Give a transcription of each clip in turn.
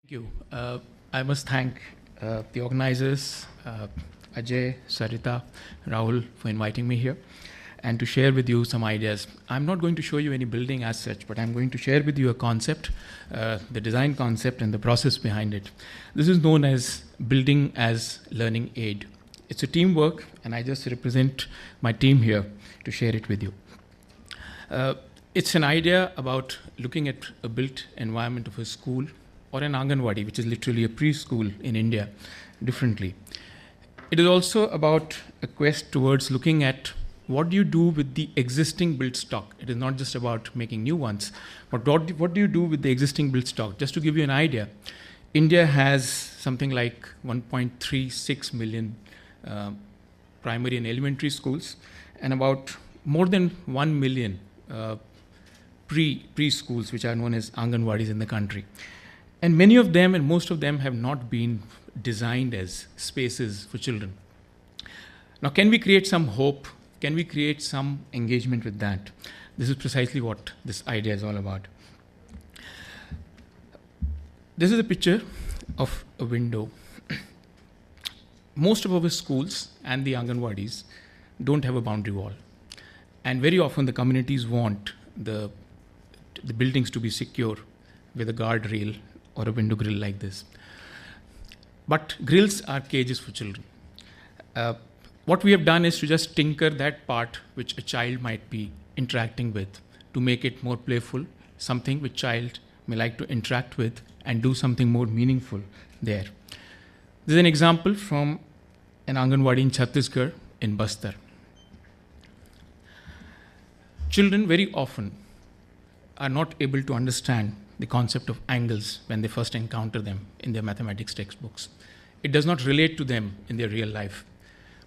Thank you. I must thank the organizers, Ajay, Sarita, Rahul, for inviting me here and to share with you some ideas. I'm not going to show you any building as such, but I'm going to share with you a concept, the design concept and the process behind it. This is known as building as learning aid. It's a teamwork, and I just represent my team here to share it with you. It's an idea about looking at a built environment of a school or an Anganwadi, which is literally a preschool in India, differently. It is also about a quest towards looking at what do you do with the existing built stock. It is not just about making new ones, but what do you do with the existing built stock? Just to give you an idea, India has something like 1.36 million primary and elementary schools, and about more than 1 million preschools, which are known as Anganwadis in the country. And many of them and most of them have not been designed as spaces for children. Now, can we create some hope? Can we create some engagement with that? This is precisely what this idea is all about. This is a picture of a window. Most of our schools and the Anganwadis don't have a boundary wall. And very often the communities want the buildings to be secure with a guardrail or a window grill like this. But grills are cages for children. What we have done is to just tinker that part which a child might be interacting with to make it more playful, something which child may like to interact with and do something more meaningful there. This is an example from an Anganwadi in Chhattisgarh in Bastar. Children very often are not able to understand the concept of angles when they first encounter them in their mathematics textbooks. It does not relate to them in their real life.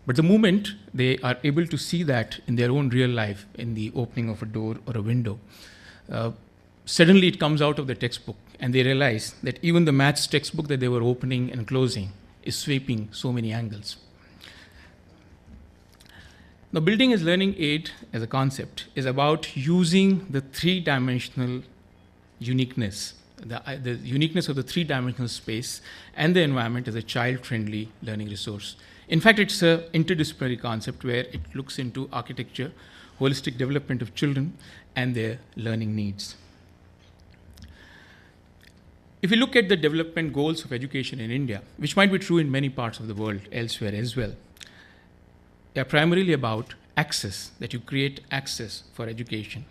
But the moment they are able to see that in their own real life, in the opening of a door or a window, suddenly it comes out of the textbook and they realize that even the maths textbook that they were opening and closing is sweeping so many angles. Now, building as learning aid as a concept is about using the three-dimensional uniqueness, the uniqueness of the three-dimensional space and the environment as a child-friendly learning resource. In fact, it's an interdisciplinary concept where it looks into architecture, holistic development of children, and their learning needs. If you look at the development goals of education in India, which might be true in many parts of the world elsewhere as well, they are primarily about access, that you create access for education.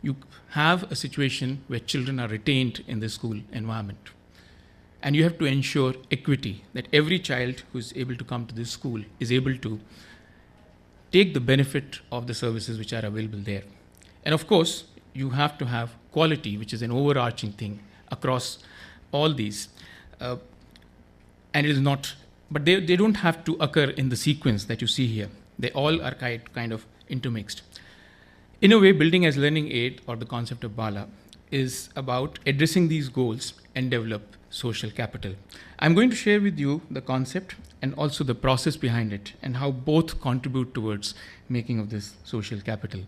You have a situation where children are retained in the school environment. And you have to ensure equity, that every child who is able to come to this school is able to take the benefit of the services which are available there. And of course, you have to have quality, which is an overarching thing across all these. And it is not, but they don't have to occur in the sequence that you see here. They all are kind of intermixed. In a way, building as learning aid, or the concept of BALA, is about addressing these goals and develop social capital. I'm going to share with you the concept and also the process behind it and how both contribute towards making of this social capital.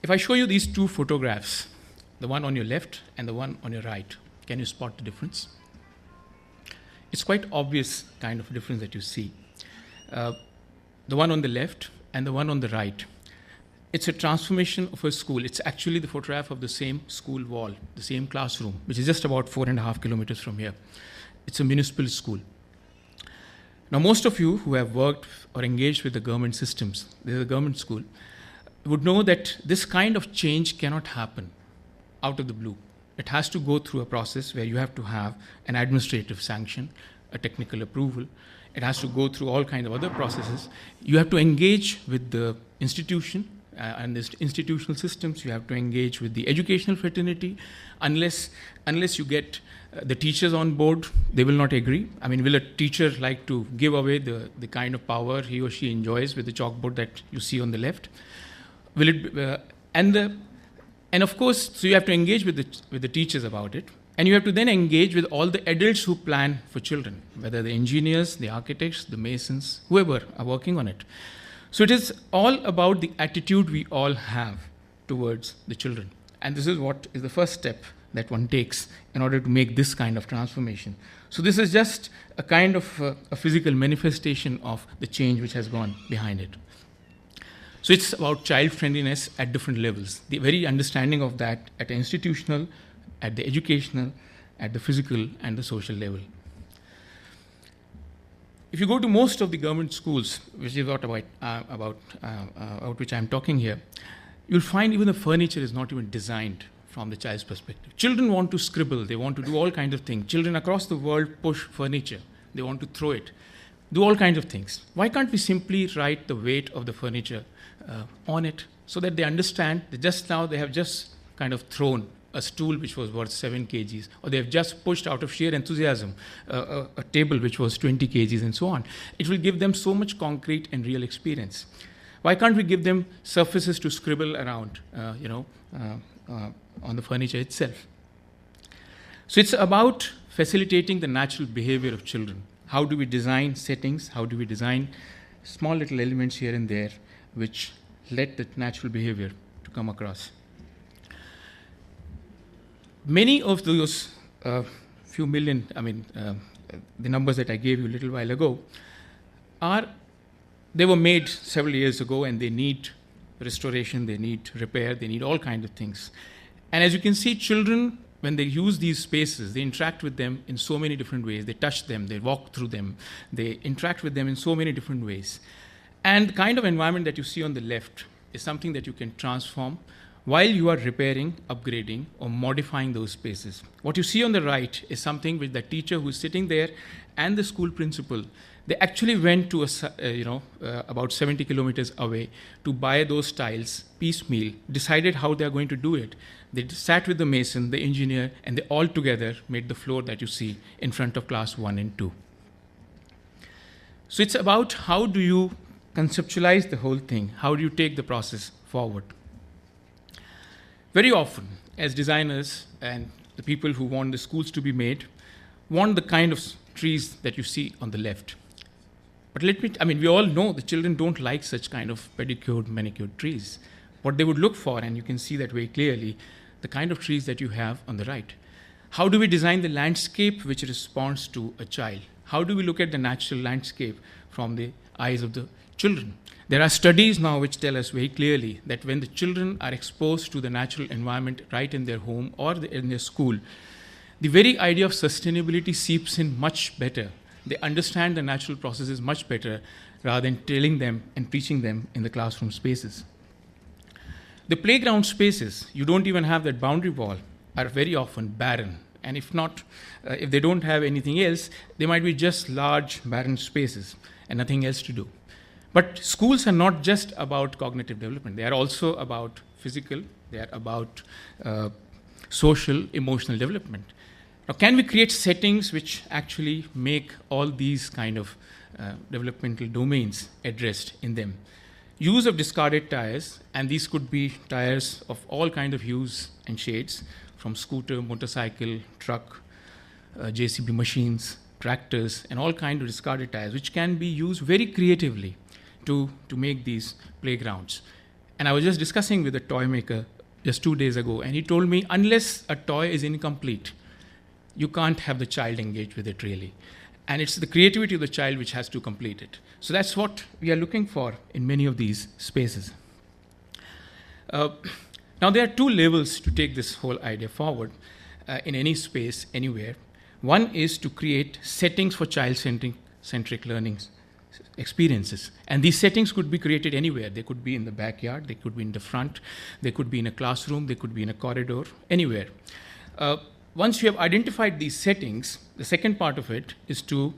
If I show you these two photographs, the one on your left and the one on your right, can you spot the difference? It's quite obvious kind of difference that you see. The one on the left and the one on the right. It's a transformation of a school. It's actually the photograph of the same school wall, the same classroom, which is just about 4.5 kilometers from here. It's a municipal school. Now, most of you who have worked or engaged with the government systems, there's a government school, would know that this kind of change cannot happen out of the blue. It has to go through a process where you have to have an administrative sanction, a technical approval. It has to go through all kinds of other processes. You have to engage with the institution and the institutional systems. You have to engage with the educational fraternity. Unless you get the teachers on board, they will not agree. I mean, will a teacher like to give away the kind of power he or she enjoys with the chalkboard that you see on the left? Will it and of course, so you have to engage with the teachers about it. And you have to then engage with all the adults who plan for children, whether the engineers, the architects, the masons, whoever are working on it. So it is all about the attitude we all have towards the children. And this is what is the first step that one takes in order to make this kind of transformation. So this is just a kind of a physical manifestation of the change which has gone behind it. So it's about child friendliness at different levels, the very understanding of that at the institutional, at the educational, at the physical and the social level. If you go to most of the government schools, which is what about which I'm talking here, you'll find even the furniture is not even designed from the child's perspective. Children want to scribble, they want to do all kinds of things. Children across the world push furniture, they want to throw it, do all kinds of things. Why can't we simply write the weight of the furniture on it so that they understand that just now they have just kind of thrown a stool which was worth 7 kgs, or they have just pushed out of sheer enthusiasm a table which was 20 kgs and so on. It will give them so much concrete and real experience. Why can't we give them surfaces to scribble around, on the furniture itself? So it's about facilitating the natural behavior of children. How do we design settings? How do we design small little elements here and there which let the natural behavior to come across? Many of those few million, the numbers that I gave you a little while ago, they were made several years ago, and they need restoration, they need repair, they need all kinds of things. And as you can see, children, when they use these spaces, they interact with them in so many different ways. They touch them, they walk through them, they interact with them in so many different ways. And the kind of environment that you see on the left is something that you can transform while you are repairing, upgrading, or modifying those spaces. What you see on the right is something which the teacher who's sitting there and the school principal, they actually went to about 70 kilometers away to buy those tiles piecemeal, decided how they're going to do it. They sat with the mason, the engineer, and they all together made the floor that you see in front of class 1 and 2. So it's about how do you conceptualize the whole thing? How do you take the process forward? Very often, as designers and the people who want the schools to be made, want the kind of trees that you see on the left. But we all know the children don't like such kind of pedicured, manicured trees. What they would look for, and you can see that very clearly, the kind of trees that you have on the right. How do we design the landscape which responds to a child? How do we look at the natural landscape from the eyes of the children? There are studies now which tell us very clearly that when the children are exposed to the natural environment right in their home or in their school, the very idea of sustainability seeps in much better. They understand the natural processes much better rather than telling them and teaching them in the classroom spaces. The playground spaces, you don't even have that boundary wall, are very often barren. And if they don't have anything else, they might be just large barren spaces and nothing else to do. But schools are not just about cognitive development. They are also about physical, they are about social, emotional development. Now, can we create settings which actually make all these kind of developmental domains addressed in them? Use of discarded tires, and these could be tires of all kinds of hues and shades, from scooter, motorcycle, truck, JCB machines, tractors, and all kinds of discarded tires, which can be used very creatively to make these playgrounds. And I was just discussing with a toy maker just 2 days ago, and he told me, unless a toy is incomplete, you can't have the child engage with it really. And it's the creativity of the child which has to complete it. So that's what we are looking for in many of these spaces. Now there are 2 levels to take this whole idea forward in any space, anywhere. One is to create settings for child-centric learning experiences. And these settings could be created anywhere. They could be in the backyard, they could be in the front, they could be in a classroom, they could be in a corridor, anywhere. Once you have identified these settings, the second part of it is to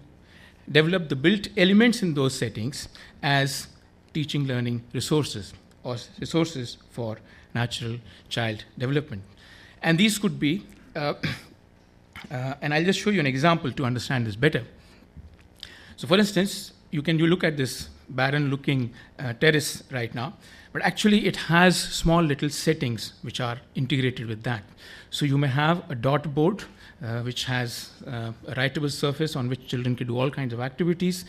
develop the built elements in those settings as teaching learning resources or resources for natural child development. And these could be, and I'll just show you an example to understand this better. So for instance, you look at this barren looking terrace right now, but actually it has small little settings which are integrated with that. So you may have a dot board which has a writable surface on which children can do all kinds of activities.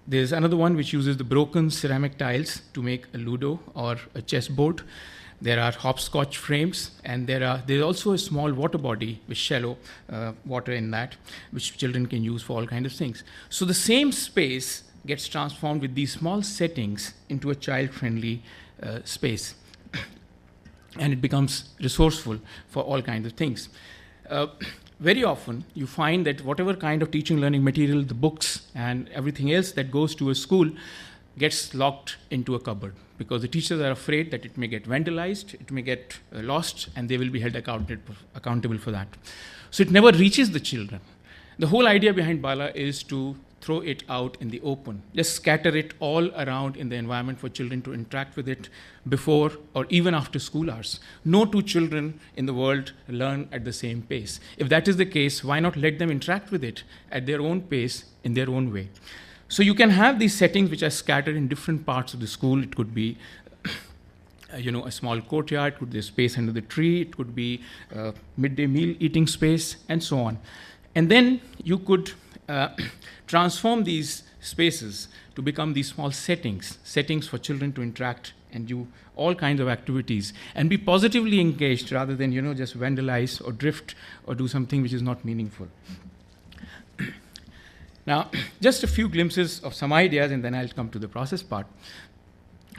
There's another one which uses the broken ceramic tiles to make a Ludo or a chess board. There are hopscotch frames, and there's also a small water body with shallow water in that, which children can use for all kinds of things. So the same space gets transformed with these small settings into a child-friendly space. And it becomes resourceful for all kinds of things. Very often, you find that whatever kind of teaching learning material, the books and everything else that goes to a school gets locked into a cupboard, because the teachers are afraid that it may get vandalized, it may get lost, and they will be held accountable for that. So it never reaches the children. The whole idea behind Bala is to throw it out in the open, just scatter it all around in the environment for children to interact with it before or even after school hours. No two children in the world learn at the same pace. If that is the case, why not let them interact with it at their own pace, in their own way? So you can have these settings which are scattered in different parts of the school. It could be a small courtyard, it could be a space under the tree, it could be midday meal eating space, and so on. And then you could transform these spaces to become these small settings for children to interact and do all kinds of activities and be positively engaged rather than just vandalize or drift or do something which is not meaningful. Now, just a few glimpses of some ideas, and then I'll come to the process part.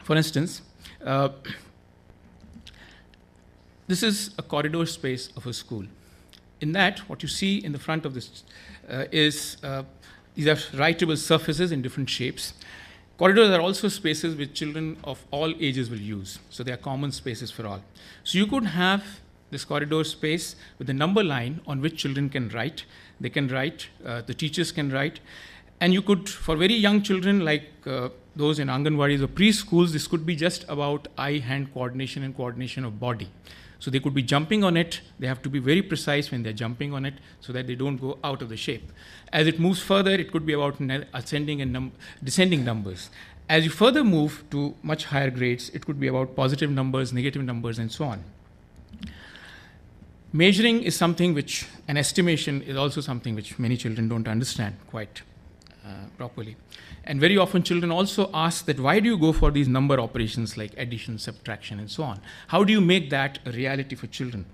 For instance, this is a corridor space of a school. In that, what you see in the front of this is these are writable surfaces in different shapes. Corridors are also spaces which children of all ages will use, so they are common spaces for all. So you could have this corridor space with a number line on which children can write. They can write, the teachers can write, and you could, for very young children like those in Anganwadis or preschools, this could be just about eye-hand coordination and coordination of body. So they could be jumping on it. They have to be very precise when they're jumping on it so that they don't go out of the shape. As it moves further, it could be about ascending and descending numbers. As you further move to much higher grades, it could be about positive numbers, negative numbers, and so on. Measuring is something which, an estimation is also something which many children don't understand quite properly. And very often children also ask that why do you go for these number operations like addition, subtraction, and so on? How do you make that a reality for children?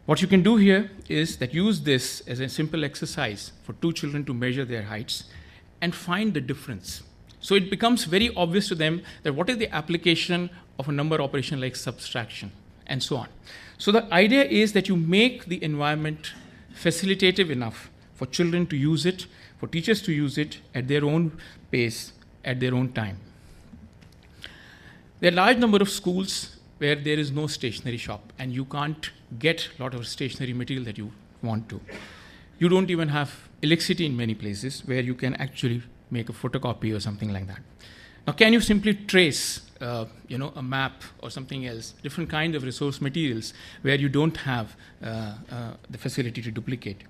What you can do here is that use this as a simple exercise for two children to measure their heights and find the difference. So it becomes very obvious to them that what is the application of a number operation like subtraction, and so on. So the idea is that you make the environment facilitative enough for children to use it, for teachers to use it at their own pace, at their own time. There are a large number of schools where there is no stationery shop and you can't get a lot of stationery material that you want to. You don't even have electricity in many places where you can actually make a photocopy or something like that. Now, can you simply trace a map or something else, different kinds of resource materials where you don't have the facility to duplicate?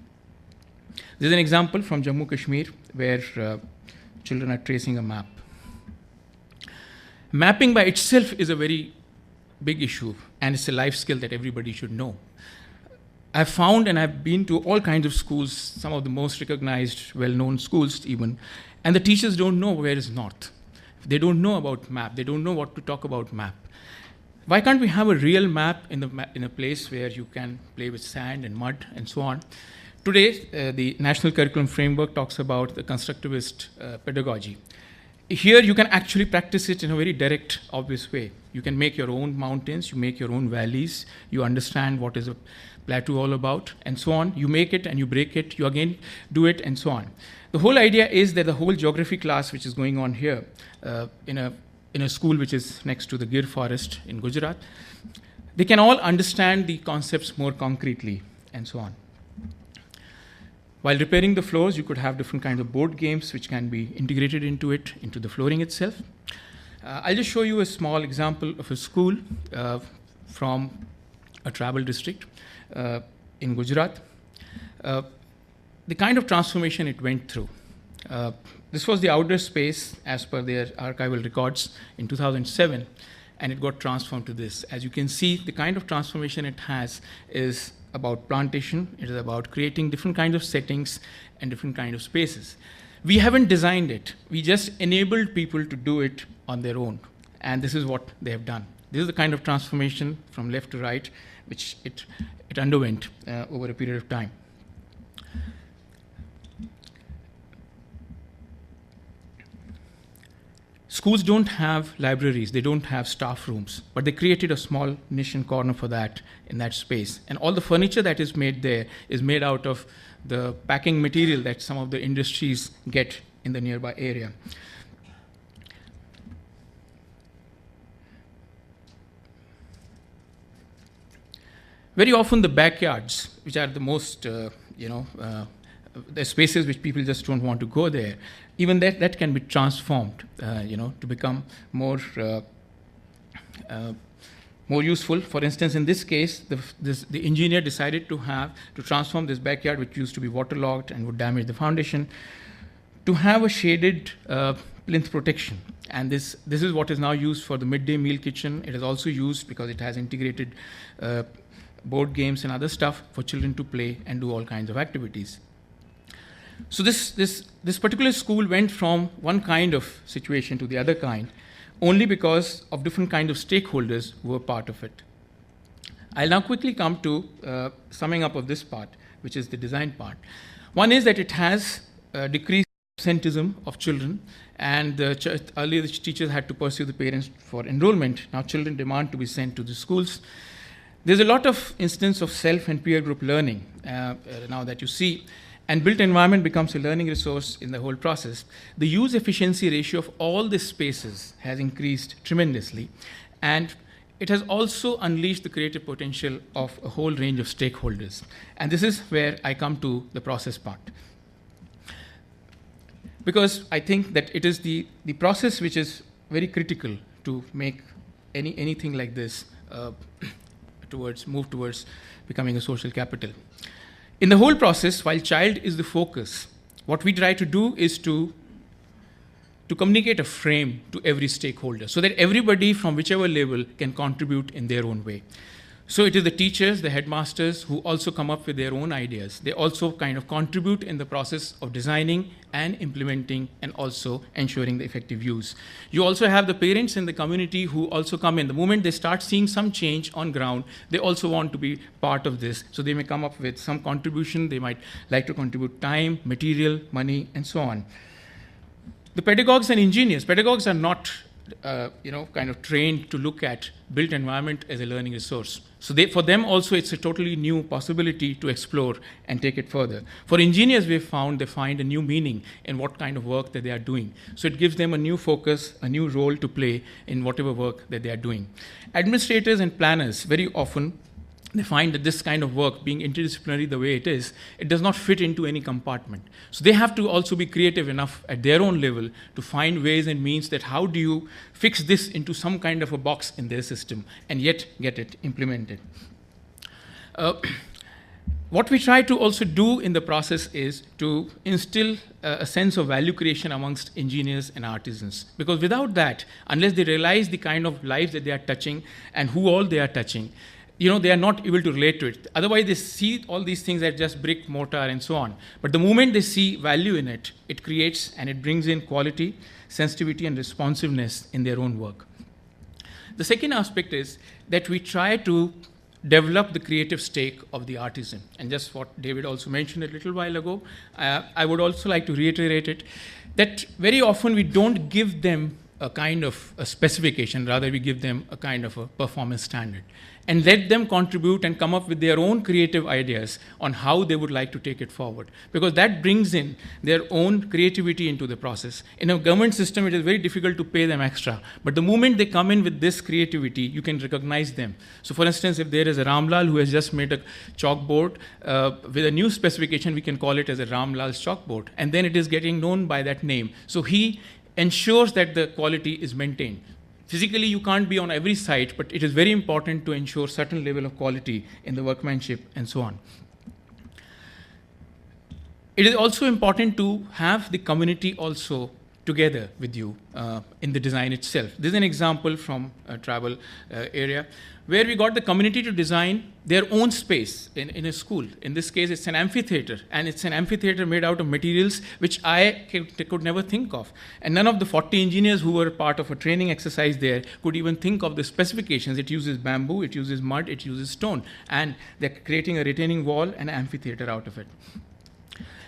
This is an example from Jammu Kashmir where children are tracing a map. Mapping by itself is a very big issue, and it's a life skill that everybody should know. I've found, and I've been to all kinds of schools, some of the most recognized, well-known schools even, and the teachers don't know where is north. They don't know about map. They don't know what to talk about map. Why can't we have a real map in a place where you can play with sand and mud and so on? Today, the National Curriculum Framework talks about the constructivist pedagogy. Here, you can actually practice it in a very direct, obvious way. You can make your own mountains, you make your own valleys, you understand what is a plateau all about, and so on. You make it and you break it, you again do it, and so on. The whole idea is that the whole geography class which is going on here in a school which is next to the Gir forest in Gujarat, they can all understand the concepts more concretely, and so on. While repairing the floors, you could have different kinds of board games which can be integrated into the flooring itself. I'll just show you a small example of a school from a tribal district in Gujarat. The kind of transformation it went through. This was the outdoor space as per their archival records in 2007, and it got transformed to this. As you can see, the kind of transformation it has is about plantation. It is about creating different kinds of settings and different kinds of spaces. We haven't designed it. We just enabled people to do it on their own, and this is what they have done. This is the kind of transformation from left to right which it underwent over a period of time. Schools don't have libraries, they don't have staff rooms, but they created a small niche and corner for that in that space. And all the furniture that is made there is made out of the packing material that some of the industries get in the nearby area. Very often the backyards, which are the most, the spaces which people just don't want to go there, even that can be transformed, to become more useful. For instance, in this case, the engineer decided to transform this backyard, which used to be waterlogged and would damage the foundation, to have a shaded plinth protection. And this is what is now used for the midday meal kitchen. It is also used because it has integrated board games and other stuff for children to play and do all kinds of activities. So this particular school went from one kind of situation to the other kind only because of different kind of stakeholders who were part of it. I'll now quickly come to summing up of this part, which is the design part. One is that it has decreased absenteeism of children, and earlier the teachers had to pursue the parents for enrollment. Now children demand to be sent to the schools. There's a lot of instance of self and peer group learning now that you see, and built environment becomes a learning resource in the whole process. The use efficiency ratio of all these spaces has increased tremendously, and it has also unleashed the creative potential of a whole range of stakeholders. And this is where I come to the process part. Because I think that it is the process which is very critical to make anything like this move towards becoming a social capital. In the whole process, while child is the focus, what we try to do is to communicate a frame to every stakeholder so that everybody from whichever level can contribute in their own way. So it is the teachers, the headmasters who also come up with their own ideas. They also kind of contribute in the process of designing and implementing and also ensuring the effective use. You also have the parents in the community who also come in. The moment they start seeing some change on ground, they also want to be part of this. So they may come up with some contribution. They might like to contribute time, material, money, and so on. The pedagogues and engineers, pedagogues are not kind of trained to look at built environment as a learning resource. So for them also it's a totally new possibility to explore and take it further. For engineers, they find a new meaning in what kind of work that they are doing. So it gives them a new focus, a new role to play in whatever work that they are doing. Administrators and planners, very often, they find that this kind of work, being interdisciplinary the way it is, it does not fit into any compartment. So they have to also be creative enough at their own level to find ways and means that how do you fix this into some kind of a box in their system and yet get it implemented. What we try to also do in the process is to instill a sense of value creation amongst engineers and artisans. Because without that, unless they realize the kind of lives that they are touching and who all they are touching, they are not able to relate to it. Otherwise, they see all these things as just brick, mortar, and so on. But the moment they see value in it, it creates and it brings in quality, sensitivity, and responsiveness in their own work. The second aspect is that we try to develop the creative stake of the artisan. And just what David also mentioned a little while ago, I would also like to reiterate it, that very often we don't give them a kind of a specification, rather we give them a kind of a performance standard and let them contribute and come up with their own creative ideas on how they would like to take it forward, because that brings in their own creativity into the process. In a government system, it is very difficult to pay them extra, but the moment they come in with this creativity, you can recognize them. So for instance, if there is a Ramlal who has just made a chalkboard with a new specification, we can call it as a Ramlal's chalkboard, and then it is getting known by that name. So he ensures that the quality is maintained. Physically, you can't be on every site, but it is very important to ensure certain level of quality in the workmanship and so on. It is also important to have the community also together with you in the design itself. This is an example from a travel area where we got the community to design their own space in a school. In this case, it's an amphitheater, and it's an amphitheater made out of materials which I could never think of. And none of the 40 engineers who were part of a training exercise there could even think of the specifications. It uses bamboo, it uses mud, it uses stone, and they're creating a retaining wall and amphitheater out of it.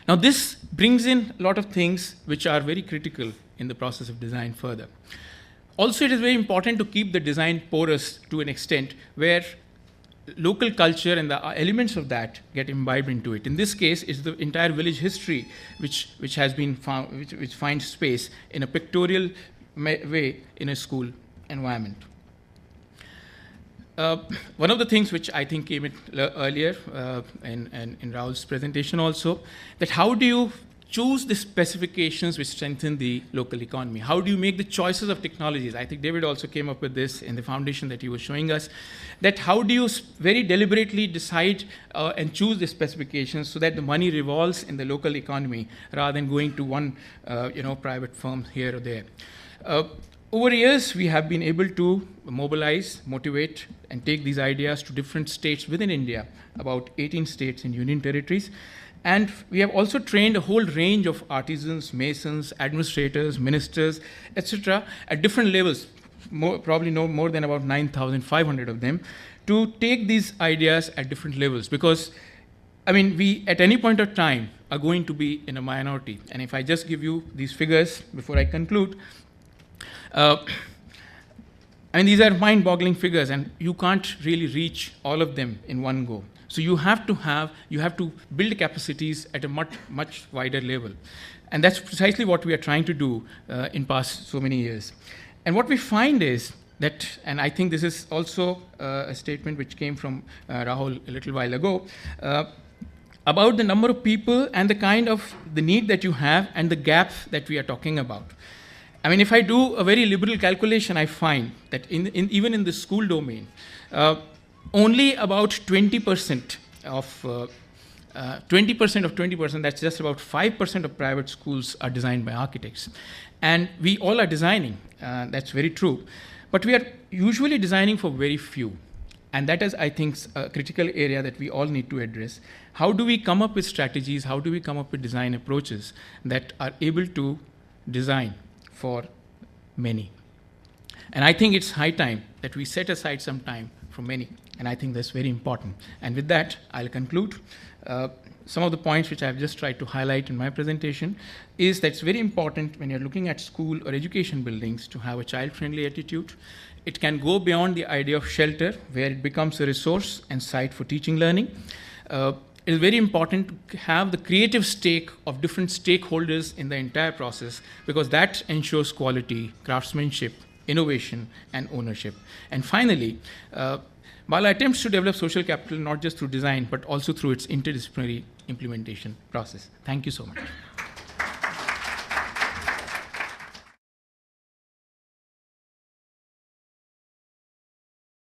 Now, this brings in a lot of things which are very critical in the process of design further. Also, it is very important to keep the design porous to an extent where local culture and the elements of that get imbibed into it. In this case, it's the entire village history which has been found, which finds space in a pictorial way in a school environment. One of the things which I think came in earlier in Rahul's presentation also, that how do you choose the specifications which strengthen the local economy? How do you make the choices of technologies? I think David also came up with this in the foundation that he was showing us, that how do you very deliberately decide and choose the specifications so that the money revolves in the local economy rather than going to one private firm here or there. Over years, we have been able to mobilize, motivate, and take these ideas to different states within India, about 18 states and union territories. And we have also trained a whole range of artisans, masons, administrators, ministers, etc., at different levels, probably no more than about 9,500 of them, to take these ideas at different levels. Because, I mean, we at any point of time are going to be in a minority. And if I just give you these figures before I conclude, these are mind-boggling figures, and you can't really reach all of them in one go. So you have to build capacities at a much wider level. And that's precisely what we are trying to do in past so many years. And what we find is that, and I think this is also a statement which came from Rahul a little while ago, about the number of people and the need that you have and the gap that we are talking about. I mean, if I do a very liberal calculation, I find that even in the school domain, only about 20% of 20%, that's just about 5% of private schools are designed by architects. And we all are designing, that's very true. But we are usually designing for very few. And that is, I think, a critical area that we all need to address. How do we come up with strategies? How do we come up with design approaches that are able to design for many? And I think it's high time that we set aside some time for many. And I think that's very important. And with that, I'll conclude. Some of the points which I've just tried to highlight in my presentation is that it's very important when you're looking at school or education buildings to have a child-friendly attitude. It can go beyond the idea of shelter, where it becomes a resource and site for teaching learning. It is very important to have the creative stake of different stakeholders in the entire process, because that ensures quality, craftsmanship, innovation, and ownership. And finally, Bala attempts to develop social capital not just through design, but also through its interdisciplinary implementation process. Thank you so much.